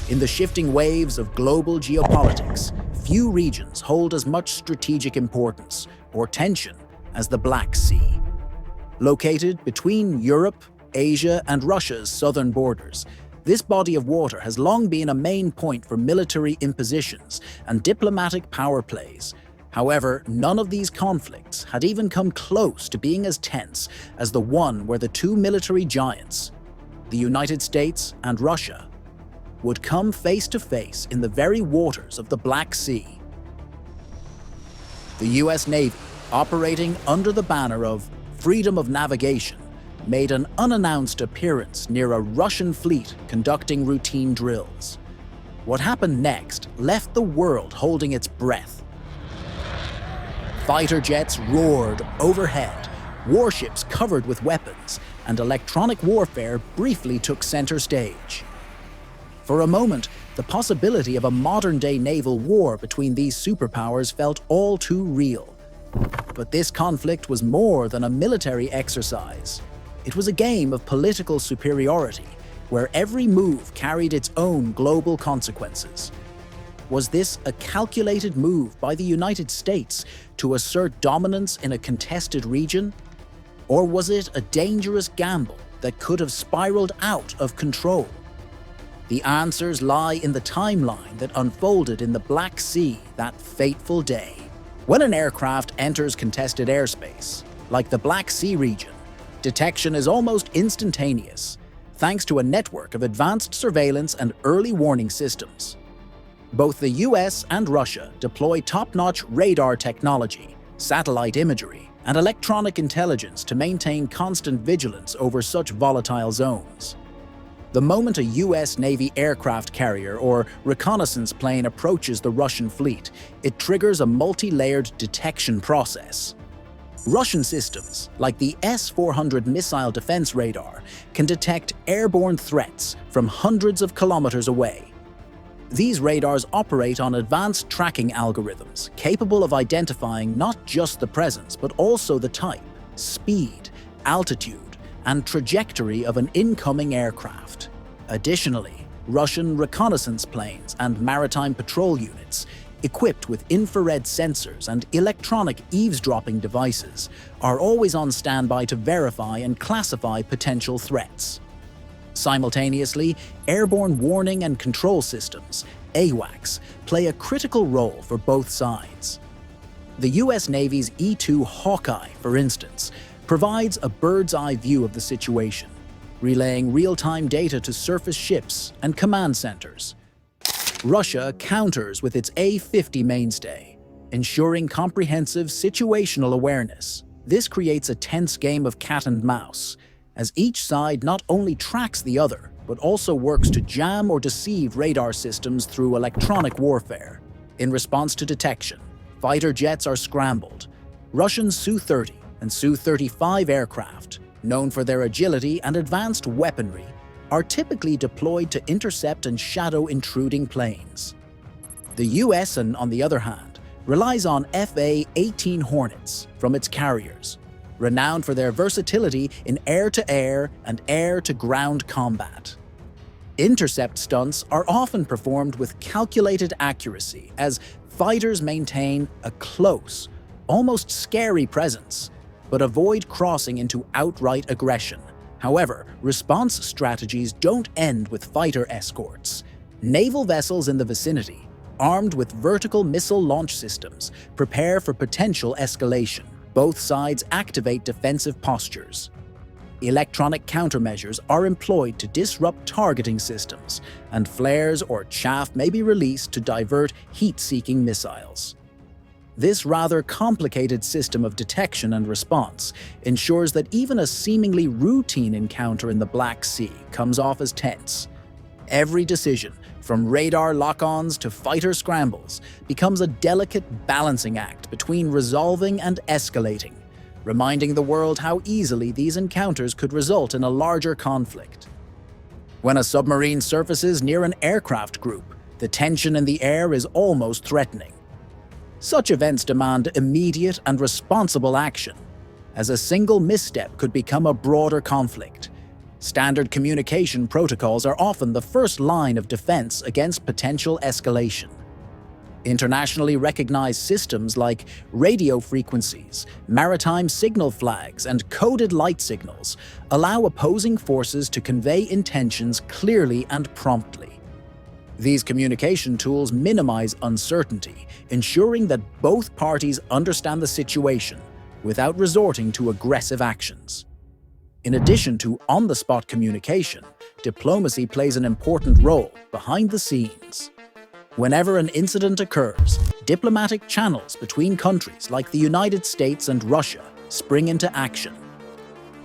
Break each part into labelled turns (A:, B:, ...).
A: In the shifting waves of global geopolitics, few regions hold as much strategic importance or tension as the Black Sea. Located between Europe, Asia, and Russia's southern borders, this body of water has long been a main point for military impositions and diplomatic power plays. However, none of these conflicts had even come close to being as tense as the one where the two military giants, the United States and Russia, would come face to face in the very waters of the Black Sea. The US Navy, operating under the banner of freedom of navigation, made an unannounced appearance near a Russian fleet conducting routine drills. What happened next left the world holding its breath. Fighter jets roared overhead, warships covered with weapons, and electronic warfare briefly took center stage. For a moment, the possibility of a modern-day naval war between these superpowers felt all too real. But this conflict was more than a military exercise. It was a game of political superiority, where every move carried its own global consequences. Was this a calculated move by the United States to assert dominance in a contested region? Or was it a dangerous gamble that could have spiraled out of control? The answers lie in the timeline that unfolded in the Black Sea that fateful day. When an aircraft enters contested airspace, like the Black Sea region, detection is almost instantaneous, thanks to a network of advanced surveillance and early warning systems. Both the US and Russia deploy top-notch radar technology, satellite imagery, and electronic intelligence to maintain constant vigilance over such volatile zones. The moment a US Navy aircraft carrier or reconnaissance plane approaches the Russian fleet, it triggers a multi-layered detection process. Russian systems, like the S-400 missile defense radar, can detect airborne threats from hundreds of kilometers away. These radars operate on advanced tracking algorithms capable of identifying not just the presence but also the type, speed, altitude, and trajectory of an incoming aircraft. Additionally, Russian reconnaissance planes and maritime patrol units, equipped with infrared sensors and electronic eavesdropping devices, are always on standby to verify and classify potential threats. Simultaneously, airborne warning and control systems, AWACS, play a critical role for both sides. The US Navy's E-2 Hawkeye, for instance, provides a bird's-eye view of the situation, relaying real-time data to surface ships and command centers. Russia counters with its A-50 mainstay, ensuring comprehensive situational awareness. This creates a tense game of cat and mouse, as each side not only tracks the other, but also works to jam or deceive radar systems through electronic warfare. In response to detection, fighter jets are scrambled. Russian Su-30 and Su-35 aircraft, known for their agility and advanced weaponry, are typically deployed to intercept and shadow intruding planes. The US, on the other hand, relies on FA-18 Hornets from its carriers, renowned for their versatility in air-to-air and air-to-ground combat. Intercept stunts are often performed with calculated accuracy as fighters maintain a close, almost scary presence, but avoid crossing into outright aggression. However, response strategies don't end with fighter escorts. Naval vessels in the vicinity, armed with vertical missile launch systems, prepare for potential escalation. Both sides activate defensive postures. Electronic countermeasures are employed to disrupt targeting systems, and flares or chaff may be released to divert heat-seeking missiles. This rather complicated system of detection and response ensures that even a seemingly routine encounter in the Black Sea comes off as tense. Every decision, from radar lock-ons to fighter scrambles, becomes a delicate balancing act between resolving and escalating, reminding the world how easily these encounters could result in a larger conflict. When a submarine surfaces near an aircraft group, the tension in the air is almost threatening. Such events demand immediate and responsible action, as a single misstep could become a broader conflict. Standard communication protocols are often the first line of defense against potential escalation. Internationally recognized systems like radio frequencies, maritime signal flags, and coded light signals allow opposing forces to convey intentions clearly and promptly. These communication tools minimize uncertainty, ensuring that both parties understand the situation without resorting to aggressive actions. In addition to on-the-spot communication, diplomacy plays an important role behind the scenes. Whenever an incident occurs, diplomatic channels between countries like the United States and Russia spring into action.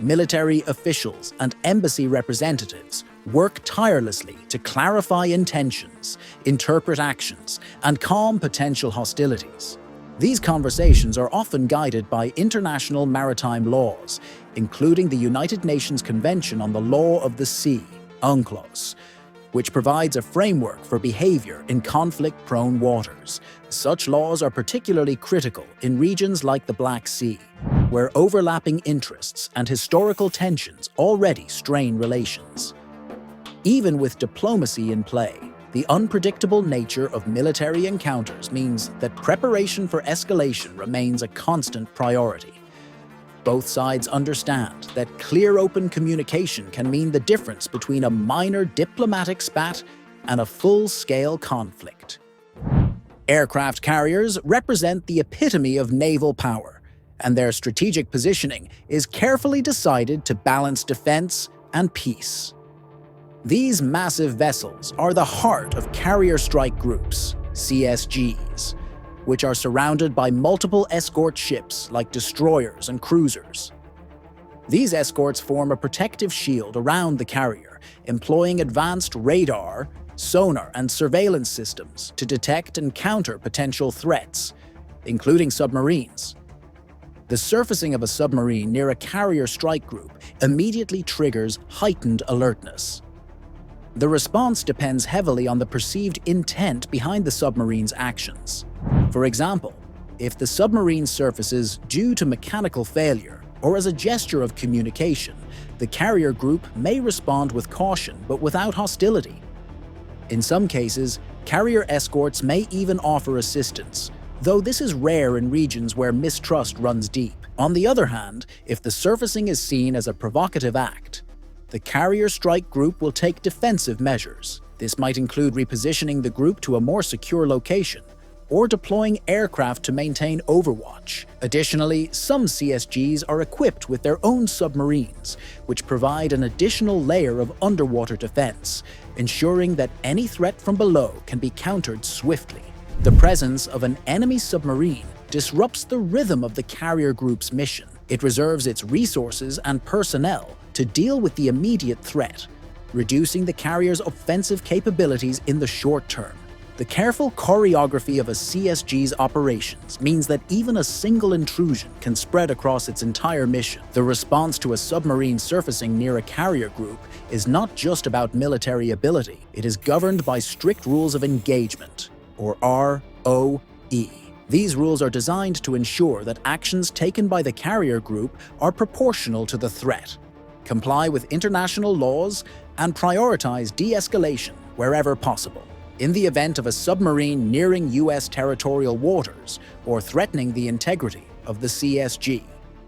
A: Military officials and embassy representatives work tirelessly to clarify intentions, interpret actions, and calm potential hostilities. These conversations are often guided by international maritime laws, including the United Nations Convention on the Law of the Sea, UNCLOS, which provides a framework for behavior in conflict-prone waters. Such laws are particularly critical in regions like the Black Sea, where overlapping interests and historical tensions already strain relations. Even with diplomacy in play, the unpredictable nature of military encounters means that preparation for escalation remains a constant priority. Both sides understand that clear, open communication can mean the difference between a minor diplomatic spat and a full-scale conflict. Aircraft carriers represent the epitome of naval power, and their strategic positioning is carefully decided to balance defense and peace. These massive vessels are the heart of carrier strike groups, CSGs, which are surrounded by multiple escort ships like destroyers and cruisers. These escorts form a protective shield around the carrier, employing advanced radar, sonar, and surveillance systems to detect and counter potential threats, including submarines. The surfacing of a submarine near a carrier strike group immediately triggers heightened alertness. The response depends heavily on the perceived intent behind the submarine's actions. For example, if the submarine surfaces due to mechanical failure or as a gesture of communication, the carrier group may respond with caution but without hostility. In some cases, carrier escorts may even offer assistance, though this is rare in regions where mistrust runs deep. On the other hand, if the surfacing is seen as a provocative act, the carrier strike group will take defensive measures. This might include repositioning the group to a more secure location or deploying aircraft to maintain overwatch. Additionally, some CSGs are equipped with their own submarines, which provide an additional layer of underwater defense, ensuring that any threat from below can be countered swiftly. The presence of an enemy submarine disrupts the rhythm of the carrier group's mission. It reserves its resources and personnel to deal with the immediate threat, reducing the carrier's offensive capabilities in the short term. The careful choreography of a CSG's operations means that even a single intrusion can spread across its entire mission. The response to a submarine surfacing near a carrier group is not just about military ability. It is governed by strict rules of engagement, or ROE. These rules are designed to ensure that actions taken by the carrier group are proportional to the threat, comply with international laws, and prioritize de-escalation wherever possible. In the event of a submarine nearing U.S. territorial waters or threatening the integrity of the CSG,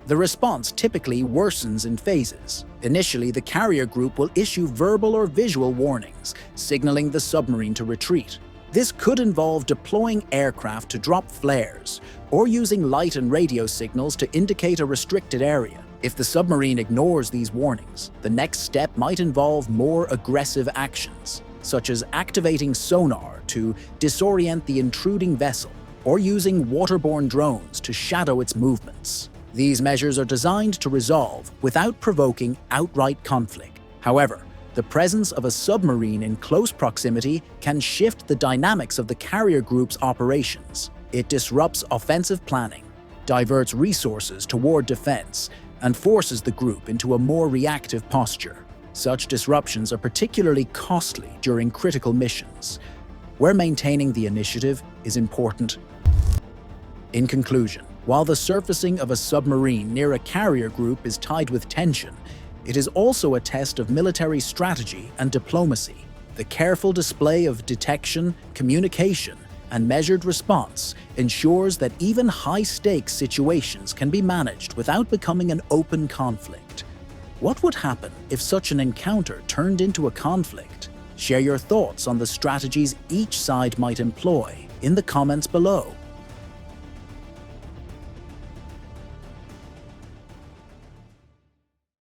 A: the response typically worsens in phases. Initially, the carrier group will issue verbal or visual warnings, signaling the submarine to retreat. This could involve deploying aircraft to drop flares or using light and radio signals to indicate a restricted area. If the submarine ignores these warnings, the next step might involve more aggressive actions, such as activating sonar to disorient the intruding vessel or using waterborne drones to shadow its movements. These measures are designed to resolve without provoking outright conflict. However, the presence of a submarine in close proximity can shift the dynamics of the carrier group's operations. It disrupts offensive planning, diverts resources toward defense, and forces the group into a more reactive posture. Such disruptions are particularly costly during critical missions, where maintaining the initiative is important. In conclusion, while the surfacing of a submarine near a carrier group is tied with tension, It is also a test of military strategy and diplomacy. The careful display of detection, communication, and measured response ensures that even high-stakes situations can be managed without becoming an open conflict. What would happen if such an encounter turned into a conflict? Share your thoughts on the strategies each side might employ in the comments below.